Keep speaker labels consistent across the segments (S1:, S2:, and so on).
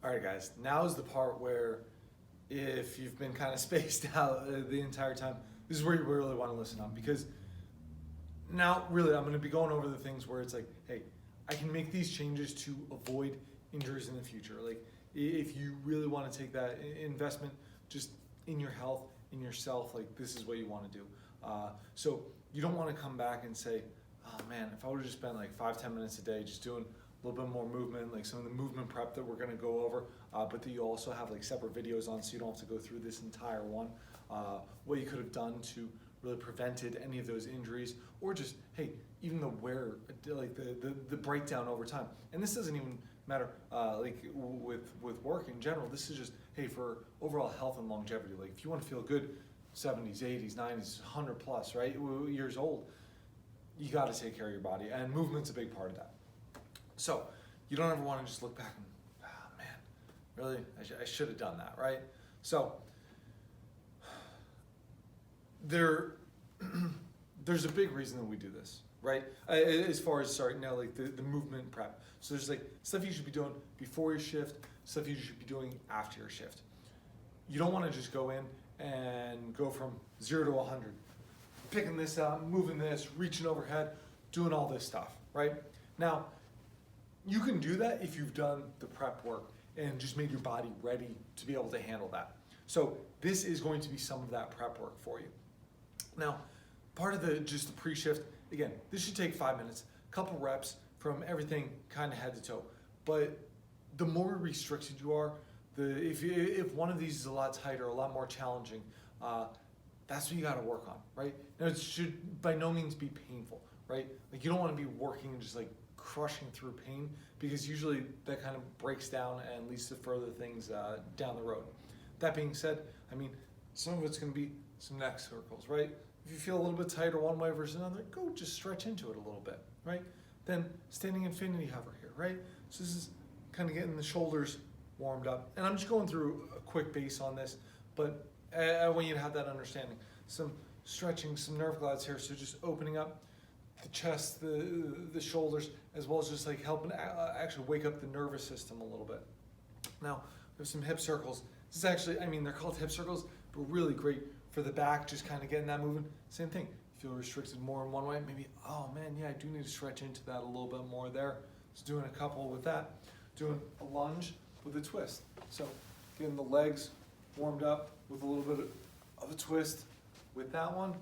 S1: All right, guys, now is the part where if you've been kind of spaced out the entire time, this is where you really want to listen up because now really I'm going to be going over the things where it's like, hey, I can make these changes to avoid injuries in the future. Like if you really want to take that investment just in your health, in yourself, like this is what you want to do. So you don't want to come back and say, oh man, if I would have just spent like 5-10 minutes a day just doing a little bit more movement, like some of the movement prep that we're going to go over, but that you also have like separate videos on so you don't have to go through this entire one. What you could have done to really prevented any of those injuries, or just, hey, even the wear, like the breakdown over time. And this doesn't even matter like with work in general. This is just, hey, for overall health and longevity. Like if you want to feel good 70s, 80s, 90s, 100 plus, right, years old, you got to take care of your body, and movement's a big part of that. So you don't ever want to just look back and, oh man, really, I should have done that, right? So there's a big reason that we do this, right? As far as starting now, like the movement prep. So there's like stuff you should be doing before your shift, stuff you should be doing after your shift. You don't want to just go in and go from 0 to 100, picking this up, moving this, reaching overhead, doing all this stuff, right? Now, you can do that if you've done the prep work and just made your body ready to be able to handle that. So this is going to be some of that prep work for you. Now, part of just the pre-shift, again, this should take 5 minutes, a couple reps from everything kind of head to toe. But the more restricted you are, if one of these is a lot tighter, a lot more challenging, that's what you got to work on, right? Now, it should by no means be painful, right? Like you don't want to be working and just like crushing through pain, because usually that kind of breaks down and leads to further things down the road. That being said, I mean, some of it's going to be some neck circles, right? If you feel a little bit tighter one way versus another, go just stretch into it a little bit, right? Then standing infinity hover here, right? So this is kind of getting the shoulders warmed up. And I'm just going through a quick base on this, but I want you to have that understanding. Some stretching, some nerve glides here, so just opening up the chest, the shoulders, as well as just like helping actually wake up the nervous system a little bit. Now, there's some hip circles. This is actually, I mean, they're called hip circles, but really great for the back, just kind of getting that moving. Same thing, you feel restricted more in one way, maybe, oh man, yeah, I do need to stretch into that a little bit more there. Just doing a couple with that. Doing a lunge with a twist. So getting the legs warmed up with a little bit of a twist with that one.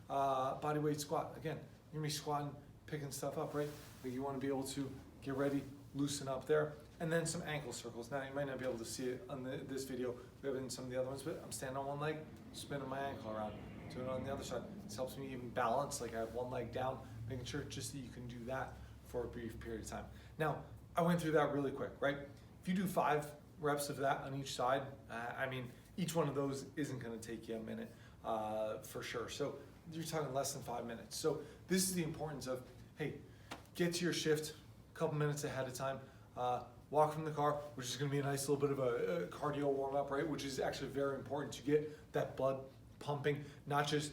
S1: Body weight squat, again, you're gonna be squatting, picking stuff up, right? But you wanna be able to get ready, loosen up there. And then some ankle circles. Now you might not be able to see it on this video. We have it in some of the other ones, but I'm standing on one leg, spinning my ankle around, doing it on the other side. This helps me even balance, like I have one leg down, making sure just that you can do that for a brief period of time. Now, I went through that really quick, right? If you do 5 reps of that on each side, I mean, each one of those isn't gonna take you a minute for sure. So you're talking less than 5 minutes. So this is the importance of, hey, get to your shift a couple minutes ahead of time. Walk from the car, which is going to be a nice little bit of a cardio warm up, right? Which is actually very important to get that blood pumping, not just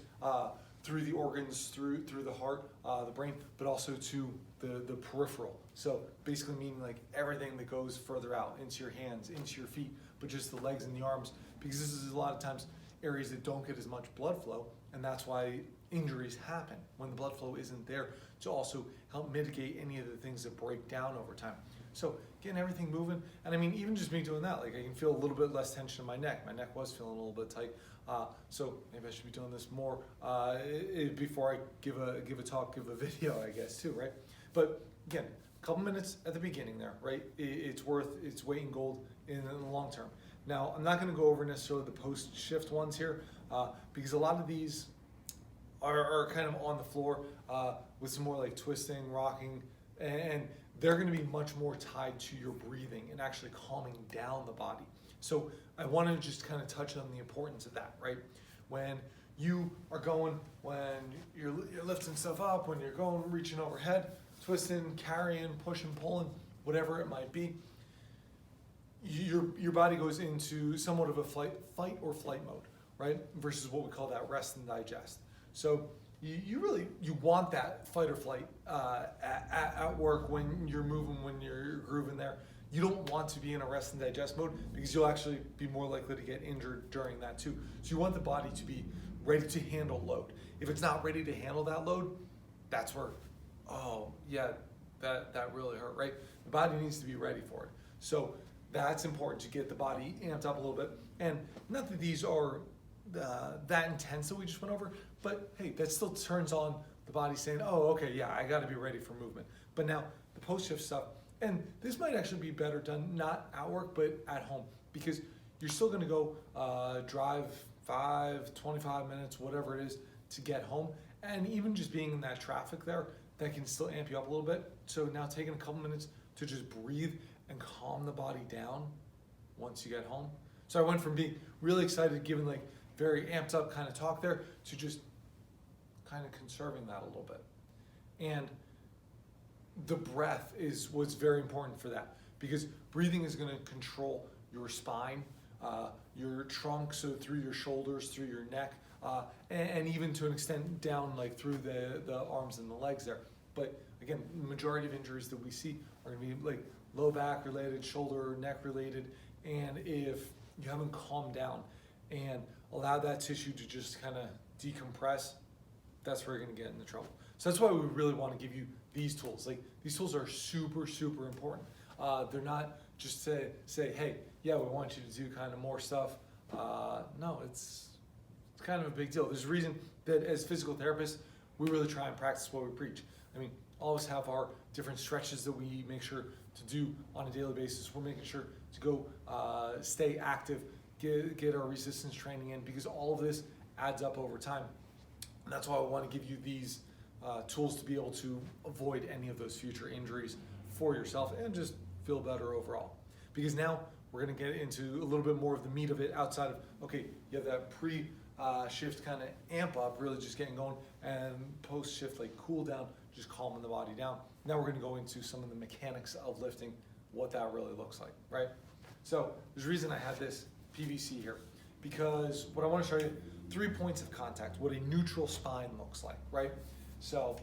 S1: through the organs, through the heart, the brain, but also to the peripheral. So basically meaning like everything that goes further out into your hands, into your feet, but just the legs and the arms, because this is a lot of times areas that don't get as much blood flow, and that's why injuries happen when the blood flow isn't there to also help mitigate any of the things that break down over time. So getting everything moving, and I mean, even just me doing that, like I can feel a little bit less tension in my neck. My neck was feeling a little bit tight, so maybe I should be doing this more before I give a talk, give a video, I guess too, right? But again, a couple minutes at the beginning there, right? It's worth its weight in gold in the long term. Now, I'm not going to go over necessarily the post-shift ones here because a lot of these are kind of on the floor with some more like twisting, rocking, and they're going to be much more tied to your breathing and actually calming down the body. So I want to just kind of touch on the importance of that, right? When you are going, when you're lifting stuff up, when you're going, reaching overhead, twisting, carrying, pushing, pulling, whatever it might be, your body goes into somewhat of a fight or flight mode, right? Versus what we call that rest and digest. So you want that fight or flight at work when you're moving, when you're grooving there, You don't want to be in a rest and digest mode because you'll actually be more likely to get injured during that too. So you want the body to be ready to handle load. If it's not ready to handle that load, that's where, oh yeah, that really hurt, right? The body needs to be ready for it. So that's important to get the body amped up a little bit. And not that these are that intense that we just went over, but hey, that still turns on the body saying, oh, okay, yeah, I gotta be ready for movement. But now the post-shift stuff, and this might actually be better done not at work, but at home, because you're still gonna go drive 25 minutes, whatever it is, to get home. And even just being in that traffic there, that can still amp you up a little bit. So now taking a couple minutes to just breathe and calm the body down once you get home. So I went from being really excited, giving like very amped up kind of talk there, to just kind of conserving that a little bit. And the breath is what's very important for that, because breathing is going to control your spine, your trunk, so through your shoulders, through your neck, and even to an extent down like through the arms and the legs there. But again, the majority of injuries that we see are going to be like low back related, shoulder, neck related, and if you haven't calmed down and allow that tissue to just kind of decompress, that's where you're going to get into trouble. So that's why we really want to give you these tools. Like, these tools are super, super important. They're not just to say, hey, yeah, we want you to do kind of more stuff. No, it's kind of a big deal. There's a reason that as physical therapists, we really try and practice what we preach. I mean, all of us have our different stretches that we make sure to do on a daily basis. We're making sure to go stay active, get our resistance training in, because all of this adds up over time. And that's why I want to give you these tools to be able to avoid any of those future injuries for yourself and just feel better overall. Because now we're going to get into a little bit more of the meat of it outside of, okay, you have that pre-shift kind of amp up, really just getting going, and post-shift like cool down, just calming the body down. Now we're going to go into some of the mechanics of lifting, what that really looks like, right? So there's a reason I had this PVC here, because what I want to show you, 3 points of contact, what a neutral spine looks like, right? So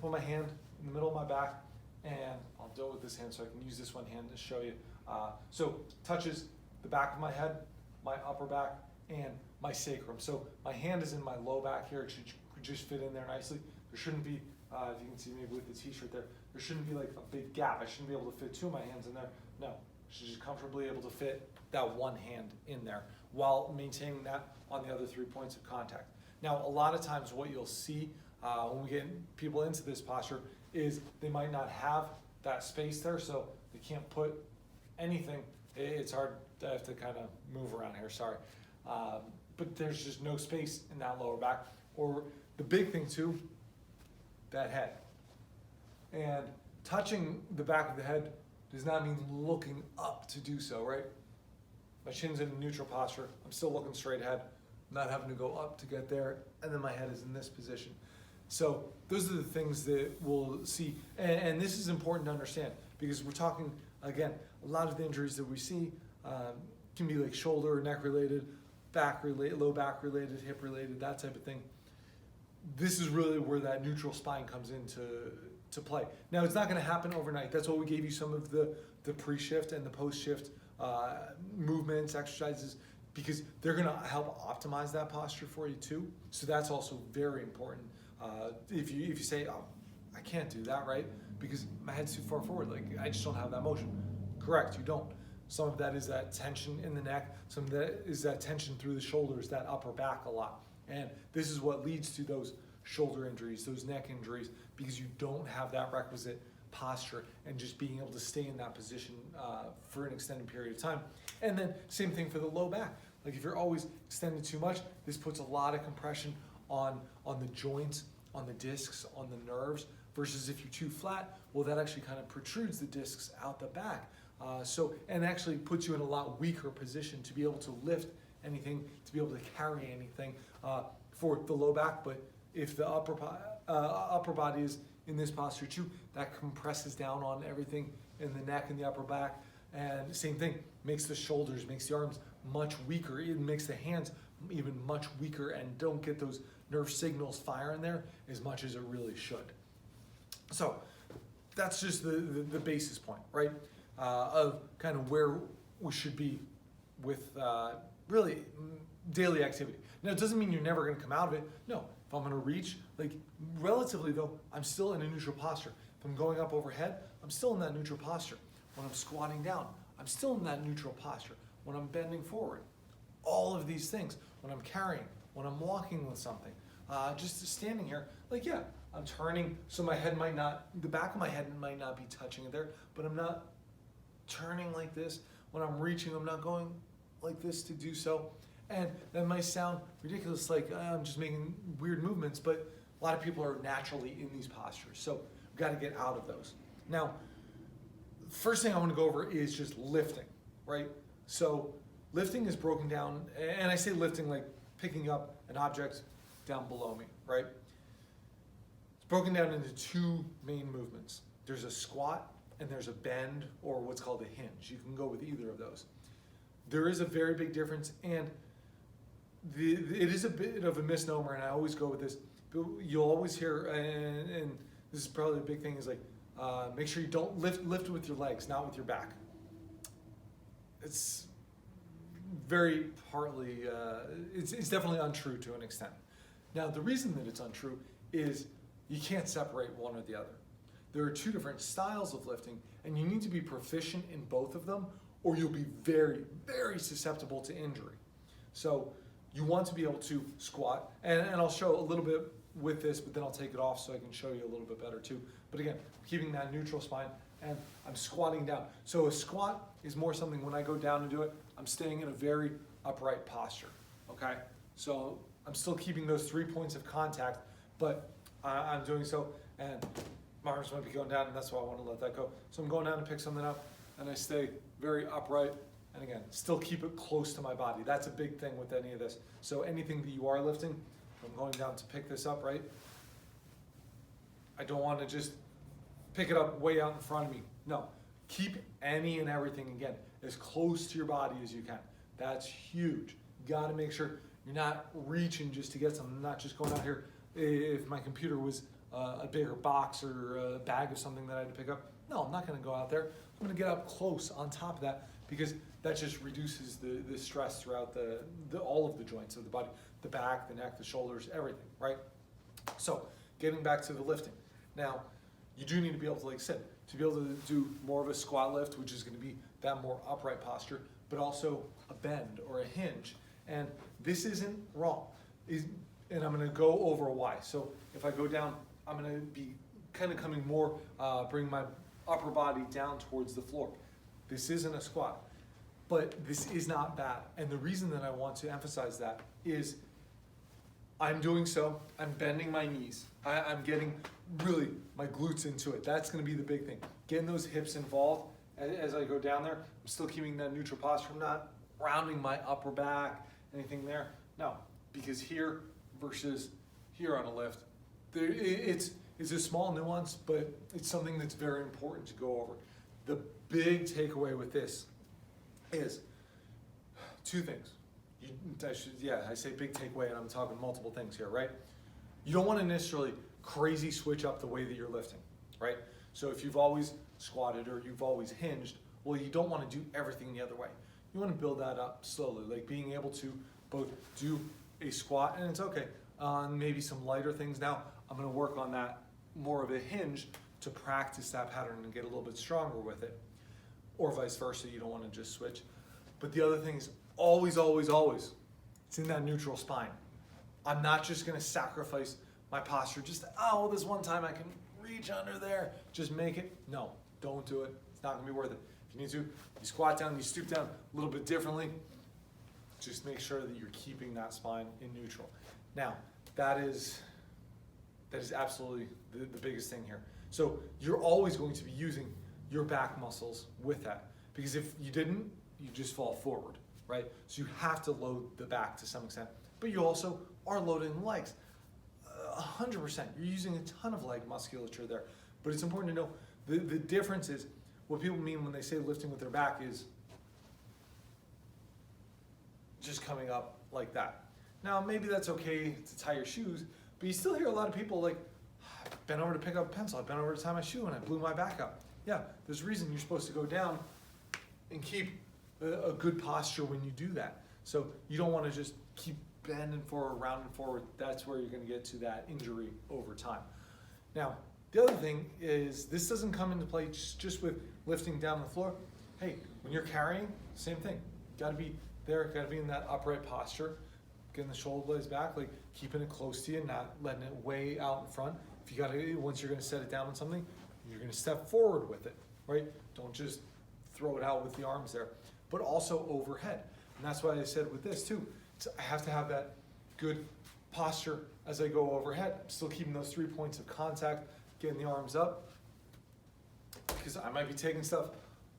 S1: put my hand in the middle of my back, and I'll do it with this hand so I can use this one hand to show you. So touches the back of my head, my upper back, and my sacrum. So my hand is in my low back here. It should just fit in there nicely. There shouldn't be, if you can see maybe with the t-shirt there shouldn't be like a big gap. I shouldn't be able to fit two of my hands in there. No, I should just comfortably able to fit that one hand in there while maintaining that on the other 3 points of contact. Now, a lot of times what you'll see when we get people into this posture is they might not have that space there, so they can't put anything. It's hard to have to kind of move around here, sorry. But there's just no space in that lower back. Or the big thing too, that head. And touching the back of the head does not mean looking up to do so, right? My chin's in a neutral posture. I'm still looking straight ahead, not having to go up to get there, and then my head is in this position. So those are the things that we'll see, and this is important to understand, because we're talking, again, a lot of the injuries that we see can be like shoulder, neck related, back related, low back related, hip related, that type of thing. This is really where that neutral spine comes into play. Now, it's not going to happen overnight. That's why we gave you some of the pre-shift and the post-shift movements, exercises, because they're going to help optimize that posture for you too. So that's also very important. If you say, oh, I can't do that, right? Because my head's too far forward. Like, I just don't have that motion. Correct, you don't. Some of that is that tension in the neck. Some of that is that tension through the shoulders, that upper back a lot. And this is what leads to those shoulder injuries, those neck injuries, because you don't have that requisite posture and just being able to stay in that position for an extended period of time. And then same thing for the low back. Like, if you're always extended too much, this puts a lot of compression on the joints, on the discs, on the nerves, versus if you're too flat, well, that actually kind of protrudes the discs out the back. And actually puts you in a lot weaker position to be able to lift anything, to be able to carry anything for the low back. But if the upper body is in this posture too, that compresses down on everything in the neck and the upper back. And same thing, makes the shoulders, makes the arms much weaker. It makes the hands even much weaker and don't get those nerve signals firing there as much as it really should. So that's just the basis point, right? of kind of where we should be with really daily activity. Now, it doesn't mean you're never going to come out of it. No, if I'm going to reach, like relatively though, I'm still in a neutral posture. If I'm going up overhead, I'm still in that neutral posture. When I'm squatting down, I'm still in that neutral posture. When I'm bending forward, all of these things. When I'm carrying, when I'm walking with something, just standing here, like yeah, I'm turning, so my head might not, the back of my head might not be touching it there, but I'm not turning like this. When I'm reaching, I'm not going like this to do so. And that might sound ridiculous, like I'm just making weird movements, but a lot of people are naturally in these postures. So we've got to get out of those. Now, first thing I want to go over is just lifting, right? So lifting is broken down, and I say lifting like picking up an object down below me, right? It's broken down into two main movements. There's a squat and there's a bend, or what's called a hinge. You can go with either of those. There is a very big difference, and it is a bit of a misnomer, and I always go with this. You'll always hear, and this is probably a big thing, is like, make sure you don't lift with your legs, not with your back. It's very partly, it's definitely untrue to an extent. Now, the reason that it's untrue is you can't separate one or the other. There are two different styles of lifting, and you need to be proficient in both of them, or you'll be very, very susceptible to injury. So you want to be able to squat, and I'll show a little bit with this, but then I'll take it off so I can show you a little bit better too. But again, keeping that neutral spine, and I'm squatting down. So a squat is more something when I go down to do it, I'm staying in a very upright posture, okay? So I'm still keeping those 3 points of contact, but I'm doing so, and my arms might be going down, and that's why I want to let that go. So I'm going down to pick something up, and I stay very upright, and again, still keep it close to my body. That's a big thing with any of this. So anything that you are lifting, if I'm going down to pick this up, right? I don't want to just pick it up way out in front of me. No, keep any and everything, again, as close to your body as you can. That's huge. You got to make sure you're not reaching just to get something, not just going out here. If my computer was a bigger box or a bag of something that I had to pick up, no, I'm not going to go out there. I'm going to get up close on top of that, because that just reduces the stress throughout all of the joints of the body, the back, the neck, the shoulders, everything, right? So getting back to the lifting. Now, you do need to be able to like sit, to be able to do more of a squat lift, which is going to be that more upright posture, but also a bend or a hinge. And this isn't wrong. And I'm going to go over why. So if I go down, I'm going to be kind of coming more, bring my upper body down towards the floor. This isn't a squat, but this is not bad. And the reason that I want to emphasize that is I'm doing so, I'm bending my knees. I'm getting really my glutes into it. That's gonna be the big thing. Getting those hips involved as I go down there. I'm still keeping that neutral posture. I'm not rounding my upper back, anything there. No, because here versus here on a lift, it's a small nuance, but it's something that's very important to go over. The big takeaway with this is two things. I say big takeaway, and I'm talking multiple things here, right? You don't want to necessarily crazy switch up the way that you're lifting, right? So if you've always squatted or you've always hinged, well, you don't want to do everything the other way. You want to build that up slowly, like being able to both do a squat, and it's okay, on maybe some lighter things. Now, I'm going to work on that more of a hinge to practice that pattern and get a little bit stronger with it, or vice versa. You don't want to just switch. But the other thing is always, always, always, it's in that neutral spine. I'm not just going to sacrifice my posture just, oh, this one time I can reach under there, just make it. No, don't do it. It's not going to be worth it. If you need to, you squat down, you stoop down a little bit differently. Just make sure that you're keeping that spine in neutral. Now, that is absolutely the biggest thing here. So you're always going to be using your back muscles with that, because if you didn't, you just fall forward, right? So you have to load the back to some extent, but you also are loading the legs 100%. You're using a ton of leg musculature there, but it's important to know the difference is what people mean when they say lifting with their back is just coming up like that. Now, maybe that's okay to tie your shoes, but you still hear a lot of people like, I bent over to pick up a pencil, I bent over to tie my shoe, and I blew my back up. Yeah, there's a reason you're supposed to go down and keep a good posture when you do that. So you don't want to just keep bending forward, rounding forward. That's where you're going to get to that injury over time. Now, the other thing is this doesn't come into play just with lifting down the floor. Hey, when you're carrying, same thing. Got to be there, got to be in that upright posture, getting the shoulder blades back, like keeping it close to you, not letting it way out in front. If you got to, once you're going to set it down on something, you're going to step forward with it, right? Don't just throw it out with the arms there, but also overhead. And that's why I said with this too, I have to have that good posture as I go overhead. I'm still keeping those 3 points of contact, getting the arms up, because I might be taking stuff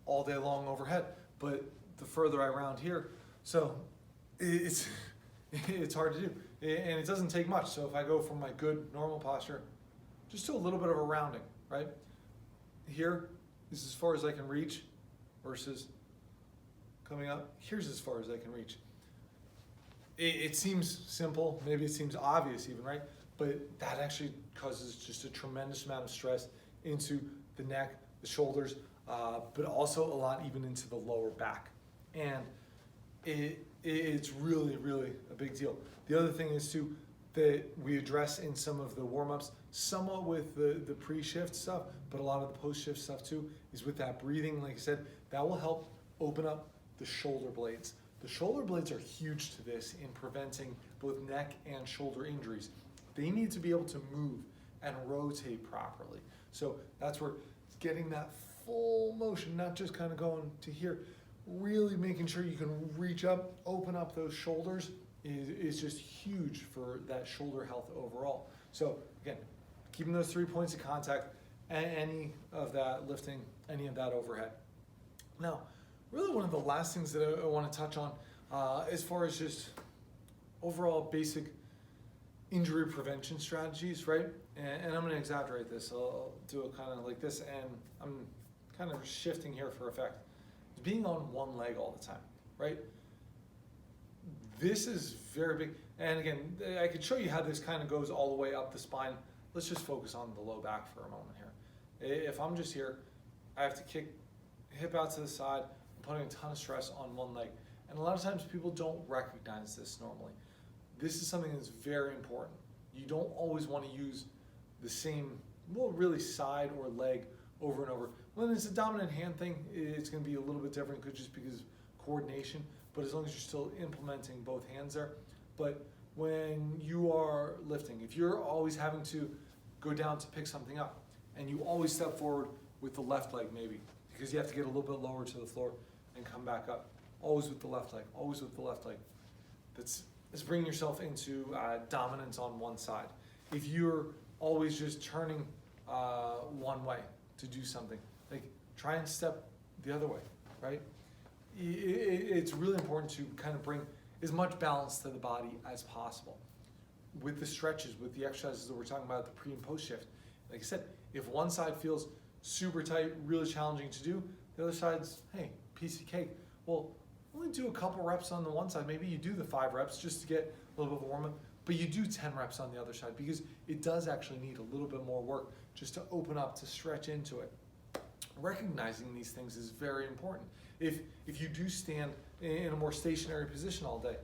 S1: all day long overhead, but the further I round here, so it's hard to do, and it doesn't take much. So if I go from my good normal posture just to a little bit of a rounding, right? Here is as far as I can reach versus coming up, here's as far as I can reach. It seems simple, maybe it seems obvious even, right? But that actually causes just a tremendous amount of stress into the neck, the shoulders, but also a lot even into the lower back. And it's really, really a big deal. The other thing is too, that we address in some of the warm-ups, somewhat with the pre-shift stuff, but a lot of the post-shift stuff too, is with that breathing. Like I said, that will help open up the shoulder blades. The shoulder blades are huge to this in preventing both neck and shoulder injuries. They need to be able to move and rotate properly. So that's where getting that full motion, not just kind of going to here, really making sure you can reach up, open up those shoulders is just huge for that shoulder health overall. So again, keeping those 3 points of contact, any of that lifting, any of that overhead. Now, really one of the last things that I want to touch on as far as just overall basic injury prevention strategies, right? And I'm going to exaggerate this. I'll do it kind of like this, and I'm kind of shifting here for effect. It's being on one leg all the time, right? This is very big. And again, I could show you how this kind of goes all the way up the spine. Let's just focus on the low back for a moment here. If I'm just here, I have to kick hip out to the side, putting a ton of stress on one leg. And a lot of times people don't recognize this normally. This is something that's very important. You don't always want to use the same, well, really side or leg over and over. When it's a dominant hand thing, it's going to be a little bit different just because of coordination, but as long as you're still implementing both hands there. But when you are lifting, if you're always having to go down to pick something up and you always step forward with the left leg maybe, because you have to get a little bit lower to the floor and come back up, always with the left leg, always with the left leg. That's bringing yourself into dominance on one side. If you're always just turning one way to do something, like try and step the other way, right? It's really important to kind of bring as much balance to the body as possible. With the stretches, with the exercises that we're talking about, the pre and post shift, like I said, if one side feels super tight, really challenging to do, the other side's, hey, piece of cake. Well, only do a couple reps on the one side. Maybe you do the 5 reps just to get a little bit of a warm-up, but you do 10 reps on the other side because it does actually need a little bit more work just to open up, to stretch into it. Recognizing these things is very important. If you do stand in a more stationary position all day,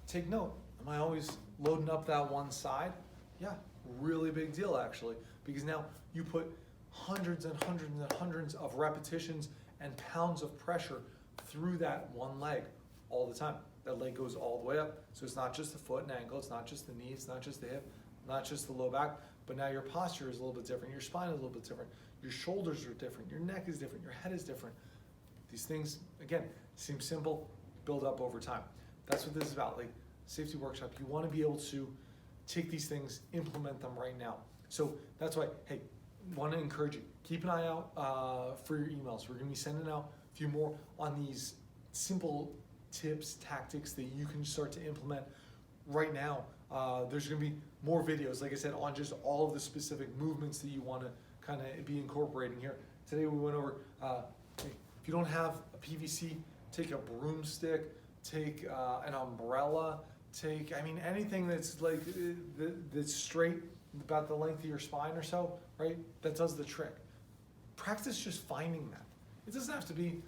S1: take note. Am I always loading up that one side? Yeah, really big deal actually, because now you put hundreds and hundreds and hundreds of repetitions and pounds of pressure through that one leg all the time. That leg goes all the way up. So it's not just the foot and ankle, it's not just the knee, it's not just the hip, not just the low back, but now your posture is a little bit different, your spine is a little bit different, your shoulders are different, your neck is different, your head is different. These things, again, seem simple, build up over time. That's what this is about. Like Safety Workshop, you want to be able to take these things, implement them right now. So that's why, hey, want to encourage you, keep an eye out for your emails. We're going to be sending out a few more on these simple tips, tactics that you can start to implement right now. There's going to be more videos, like I said, on just all of the specific movements that you want to kind of be incorporating here. Today we went over, if you don't have a PVC, take a broomstick, take an umbrella, take, I mean, anything that's like, that's straight, about the length of your spine or so, right? That does the trick. practice just finding that. It doesn't have to be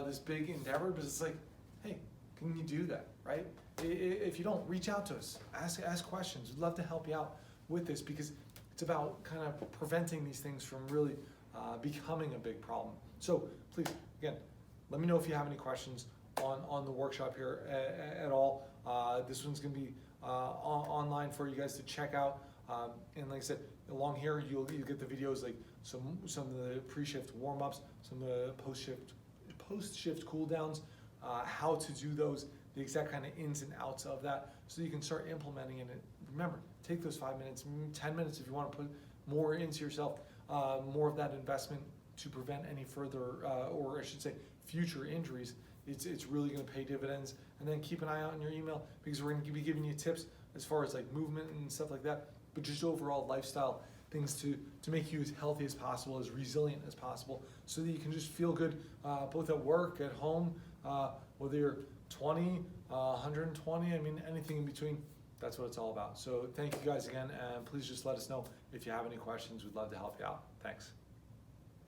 S1: this big endeavor, but it's like, hey, can you do that, right? If you don't, reach out to us, ask questions. We'd love to help you out with this, because it's about kind of preventing these things from really becoming a big problem. So please, again, let me know if you have any questions on the workshop here at all. This one's going to be online for you guys to check out. And like I said, along here you'll get the videos, like some of the pre-shift warm-ups, some of the post-shift cool downs, how to do those, the exact kind of ins and outs of that, so you can start implementing it. Remember, take those 5 minutes, 10 minutes if you want to put more into yourself, more of that investment to prevent any further, or I should say, future injuries. It's really going to pay dividends. And then keep an eye out on your email, because we're going to be giving you tips as far as like movement and stuff like that, but just overall lifestyle things to make you as healthy as possible, as resilient as possible, so that you can just feel good both at work, at home, whether you're 20, 120, I mean, anything in between. That's what it's all about. So thank you guys again, and please just let us know if you have any questions. We'd love to help you out. Thanks.